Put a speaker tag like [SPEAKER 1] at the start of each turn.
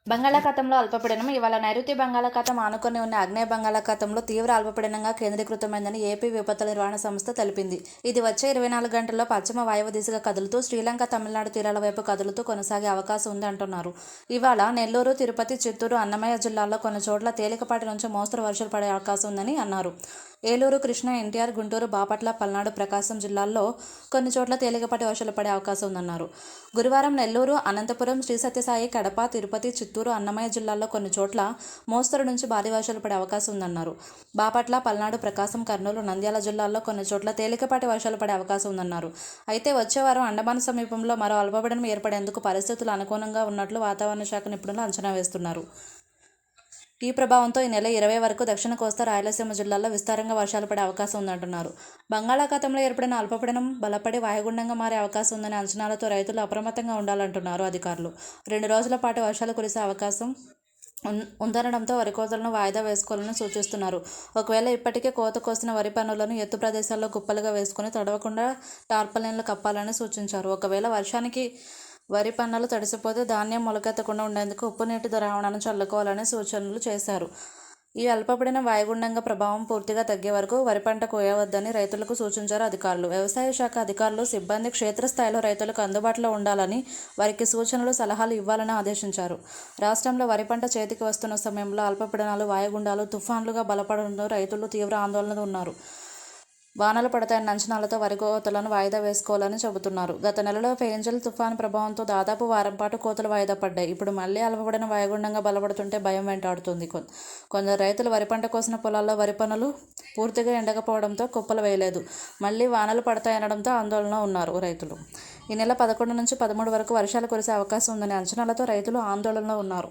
[SPEAKER 1] బంగాళాఖాతంలో అల్పపీడనం ఇవాళ నైరుతి బంగాళాఖాతం ఆనుకొని ఉన్న ఆగ్నేయ బంగాళాఖాతంలో తీవ్ర అల్పపీడనంగా కేంద్రీకృతమైందని ఏపీ విపత్తుల నిర్వహణ సంస్థ తెలిపింది. ఇది వచ్చే 24 గంటల్లో పశ్చిమ వాయువ్య దిశగా కదులుతూ శ్రీలంక, తమిళనాడు తీరాల వైపు కదులుతూ కొనసాగే అవకాశం ఉంది అంటున్నారు. ఇవాళ నెల్లూరు, తిరుపతి, చిత్తూరు, అన్నమయ్య జిల్లాల్లో కొన్ని చోట్ల తేలికపాటి నుంచి మోస్తరు వర్షాలు పడే అవకాశం ఉందని అన్నారు. ఏలూరు, కృష్ణా, ఎన్టీఆర్, గుంటూరు, బాపట్ల, పల్నాడు, ప్రకాశం జిల్లాల్లో కొన్ని చోట్ల తేలికపాటి వర్షాలు పడే అవకాశం ఉందన్నారు. గురువారం నెల్లూరు, అనంతపురం, శ్రీ సత్యసాయి, కడప, తిరుపతి, చిత్తూరు, అన్నమయ్య జిల్లాల్లో కొన్ని చోట్ల మోస్తరు నుంచి భారీ వర్షాలు పడే అవకాశం ఉందన్నారు. బాపట్ల, పల్నాడు, ప్రకాశం, కర్నూలు, నంద్యాల జిల్లాల్లో కొన్ని చోట్ల తేలికపాటి వర్షాలు పడే అవకాశం ఉందన్నారు. అయితే వచ్చే వారం అండమాన్ సమీపంలో మరో అల్పపీడనం ఏర్పడేందుకు పరిస్థితులు అనుకూలంగా ఉన్నట్లు వాతావరణ శాఖ నిపుణులు అంచనా వేస్తున్నారు. ఈ ప్రభావంతో ఈ నెల 20 వరకు దక్షిణ కోస్తా, రాయలసీమ జిల్లాల్లో విస్తారంగా వర్షాలు పడే అవకాశం ఉందంటున్నారు. బంగాళాఖాతంలో ఏర్పడిన అల్పపీడనం బలపడి వాయుగుండంగా మారే అవకాశం ఉందనే అంచనాలతో రైతులు అప్రమత్తంగా ఉండాలంటున్నారు అధికారులు. 2 రోజుల పాటు వర్షాలు కురిసే అవకాశం ఉందనడంతో వరి కోతలను వాయిదా వేసుకోవాలని సూచిస్తున్నారు. ఒకవేళ ఇప్పటికే కోత కోసిన వరి పనులను ఎత్తు ప్రదేశాల్లో కుప్పలుగా వేసుకుని తడవకుండా టార్పాలిన్లు కప్పాలని సూచించారు. ఒకవేళ వర్షానికి వరి పన్నలు తడిసిపోతే ధాన్యం మొలకెత్తకుండా ఉండేందుకు ఉప్పు నీటి ద్రావణాన్ని చల్లుకోవాలని సూచనలు చేశారు. ఈ అల్పపీడనం వాయుగుండంగా ప్రభావం పూర్తిగా తగ్గే వరకు వరి పంట కోయవద్దని రైతులకు సూచించారు అధికారులు. వ్యవసాయ శాఖ అధికారులు, సిబ్బంది క్షేత్రస్థాయిలో రైతులకు అందుబాటులో ఉండాలని, వారికి సూచనలు, సలహాలు ఇవ్వాలని ఆదేశించారు. రాష్ట్రంలో వరి పంట చేతికి వస్తున్న సమయంలో అల్పపీడనాలు, వాయుగుండాలు తుఫాన్లుగా బలపడడంతో రైతులు తీవ్ర ఆందోళనలో ఉన్నారు. వానలు పడతాయన్న అంచనాలతో వరి కోతలను వాయిదా వేసుకోవాలని చెబుతున్నారు. గత నెలలో ఫేంజల్ తుఫాను ప్రభావంతో దాదాపు వారం పాటు కోతలు వాయిదా పడ్డాయి. ఇప్పుడు మళ్లీ అల్పపీడనం వాయుగుండంగా బలపడుతుంటే భయం వెంటాడుతుంది. కొందరు రైతులు వరి పంట కోసిన పొలాల్లో వరి పనులు పూర్తిగా ఎండకపోవడంతో కుప్పలు వేయలేదు. మళ్లీ వానలు పడతాయనడంతో ఆందోళనలో ఉన్నారు రైతులు. ఈ నెల 11 నుంచి 13 వరకు వర్షాలు కురిసే అవకాశం ఉందనే అంచనాలతో రైతులు ఆందోళనలో ఉన్నారు.